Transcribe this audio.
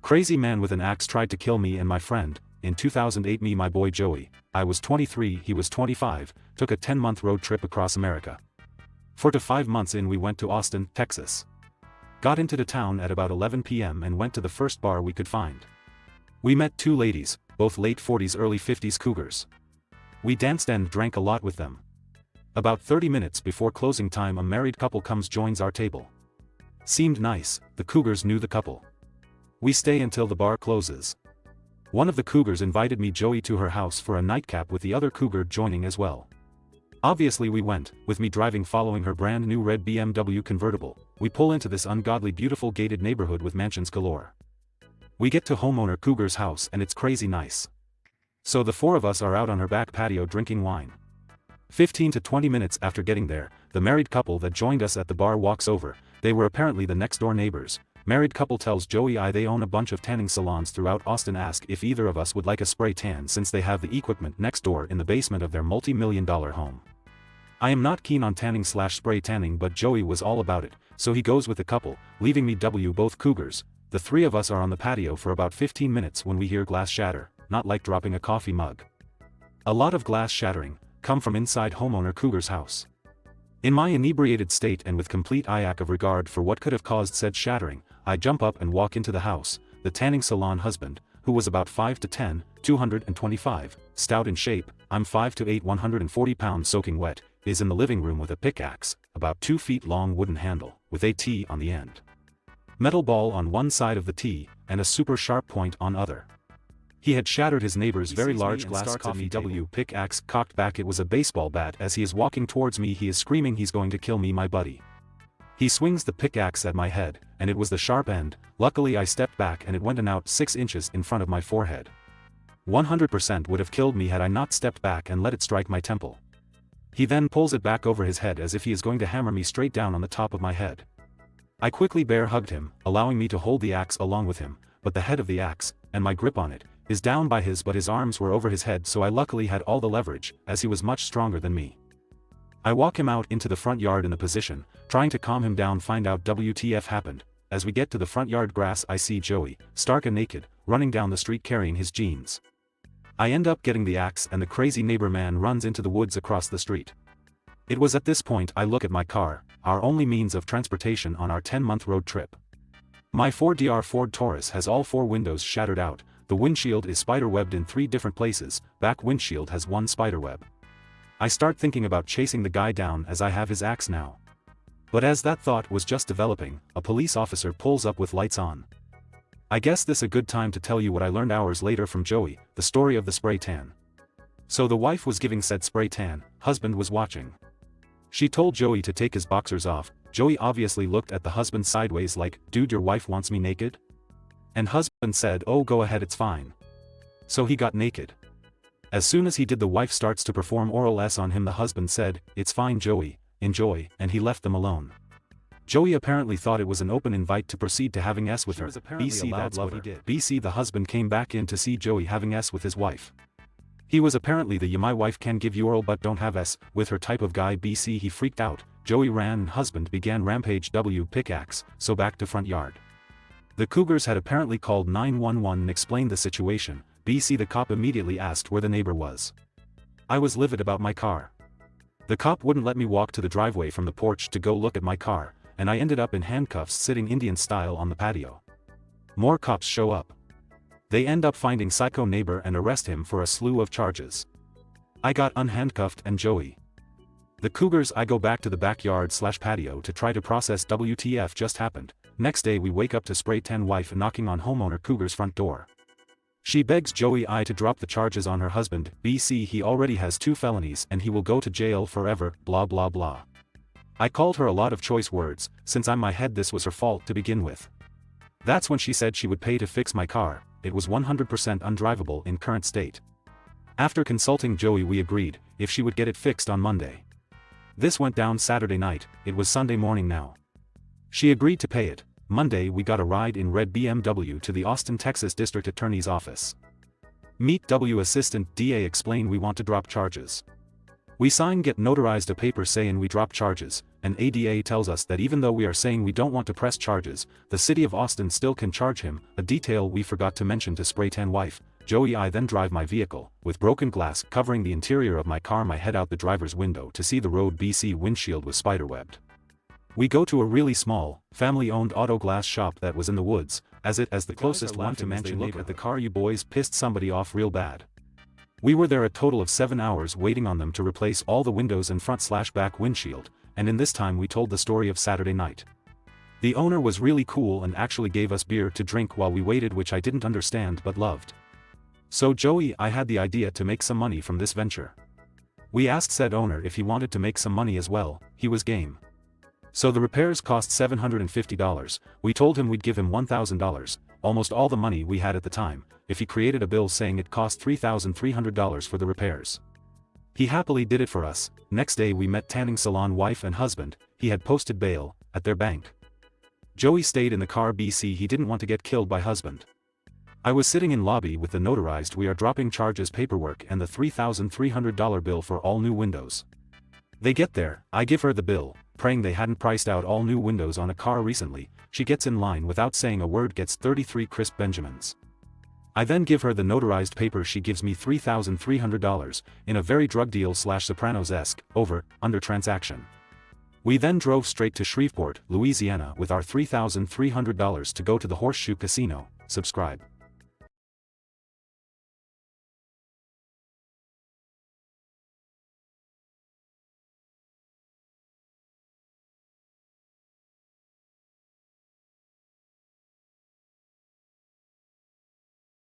Crazy man with an axe tried to kill me and my friend. In 2008 me my boy Joey, I was 23 he was 25, took a 10-month road trip across America. 4 to 5 months in we went to Austin, Texas. Got into the town at about 11 p.m. and went to the first bar we could find. We met two ladies, both late 40s early 50s cougars. We danced and drank a lot with them. About 30 minutes before closing time a married couple comes joins our table. Seemed nice, the cougars knew the couple. We stay until the bar closes. One of the cougars invited me Joey to her house for a nightcap with the other cougar joining as well. Obviously we went, with me driving following her brand new red BMW convertible. We pull into this ungodly beautiful gated neighborhood with mansions galore. We get to homeowner cougar's house and it's crazy nice. So the four of us are out on her back patio drinking wine. 15 to 20 minutes after getting there, the married couple that joined us at the bar walks over. They were apparently the next door neighbors. Married couple tells Joey they own a bunch of tanning salons throughout Austin. Ask if either of us would like a spray tan since they have the equipment next door in the basement of their multi-million-dollar home. I am not keen on tanning/spray tanning but Joey was all about it, so he goes with the couple, leaving me both cougars. The three of us are on the patio for about 15 minutes when we hear glass shatter, not like dropping a coffee mug. A lot of glass shattering, come from inside homeowner cougar's house. In my inebriated state and with complete lack of regard for what could have caused said shattering, I jump up and walk into the house. The tanning salon husband, who was about 5'10", 225, stout in shape, I'm 5'8", 140 pounds soaking wet, is in the living room with a pickaxe, about 2 feet long wooden handle, with a T on the end. Metal ball on one side of the T, and a super sharp point on other. He had shattered his neighbor's very large glass coffee table. Pickaxe cocked back, it was a baseball bat. As he is walking towards me he is screaming he's going to kill me my buddy. He swings the pickaxe at my head, and it was the sharp end. Luckily I stepped back and it went and out 6 inches in front of my forehead. 100% would have killed me had I not stepped back and let it strike my temple. He then pulls it back over his head as if he is going to hammer me straight down on the top of my head. I quickly bear hugged him, allowing me to hold the axe along with him, but the head of the axe, and my grip on it, is down by his but his arms were over his head so I luckily had all the leverage, as he was much stronger than me. I walk him out into the front yard in the position, trying to calm him down find out WTF happened. As we get to the front yard grass I see Joey, stark and naked, running down the street carrying his jeans. I end up getting the axe and the crazy neighbor man runs into the woods across the street. It was at this point I look at my car, our only means of transportation on our 10-month road trip. My 4DR Ford Taurus has all 4 windows shattered out, the windshield is spiderwebbed in 3 different places, back windshield has 1 spiderweb. I start thinking about chasing the guy down as I have his axe now. But as that thought was just developing, a police officer pulls up with lights on. I guess this a good time to tell you what I learned hours later from Joey, the story of the spray tan. So the wife was giving said spray tan, husband was watching. She told Joey to take his boxers off. Joey obviously looked at the husband sideways like, dude your wife wants me naked? And husband said oh go ahead it's fine. So he got naked. As soon as he did the wife starts to perform oral S on him the husband said, it's fine Joey, enjoy, and he left them alone. Joey apparently thought it was an open invite to proceed to having S with her. BC that's what he did. BC the husband came back in to see Joey having S with his wife. He was apparently the my wife can give you oral but don't have S with her type of guy. BC he freaked out, Joey ran and husband began rampage pickaxe, so back to front yard. The cougars had apparently called 911 and explained the situation. BC the cop immediately asked where the neighbor was. I was livid about my car. The cop wouldn't let me walk to the driveway from the porch to go look at my car, and I ended up in handcuffs sitting Indian style on the patio. More cops show up. They end up finding psycho neighbor and arrest him for a slew of charges. I got unhandcuffed and Joey. The cougars I go back to the backyard/patio to try to process WTF just happened. Next day we wake up to spray tan wife knocking on homeowner cougar's front door. She begs Joey to drop the charges on her husband. BC he already has 2 felonies and he will go to jail forever, blah blah blah. I called her a lot of choice words, since I'm my head this was her fault to begin with. That's when she said she would pay to fix my car, it was 100% undrivable in current state. After consulting Joey we agreed, if she would get it fixed on Monday. This went down Saturday night, it was Sunday morning now. She agreed to pay it. Monday we got a ride in red BMW to the Austin, Texas District Attorney's office. Meet W Assistant DA explain we want to drop charges. We sign get notarized a paper saying we drop charges, and ADA tells us that even though we are saying we don't want to press charges, the city of Austin still can charge him, a detail we forgot to mention to spray tan wife, Joey. I then drive my vehicle, with broken glass covering the interior of my car. I head out the driver's window to see the road. BC windshield was spiderwebbed. We go to a really small, family-owned auto glass shop that was in the woods, as the closest one to mansion neighborhood. At the car. You boys pissed somebody off real bad. We were there a total of 7 hours waiting on them to replace all the windows and front/back windshield, and in this time we told the story of Saturday night. The owner was really cool and actually gave us beer to drink while we waited, which I didn't understand but loved. So Joey, I had the idea to make some money from this venture. We asked said owner if he wanted to make some money as well. He was game. So the repairs cost $750, we told him we'd give him $1,000, almost all the money we had at the time, if he created a bill saying it cost $3,300 for the repairs. He happily did it for us. Next day we met tanning salon wife and husband. He had posted bail at their bank. Joey stayed in the car. BC, he didn't want to get killed by husband. I was sitting in lobby with the notarized we are dropping charges paperwork and the $3,300 bill for all new windows. They get there, I give her the bill, praying they hadn't priced out all new windows on a car recently. She gets in line without saying a word, gets 33 crisp Benjamins. I then give her the notarized paper. She gives me $3,300, in a very drug deal/Sopranos-esque, over-under transaction. We then drove straight to Shreveport, Louisiana with our $3,300 to go to the Horseshoe Casino. Subscribe.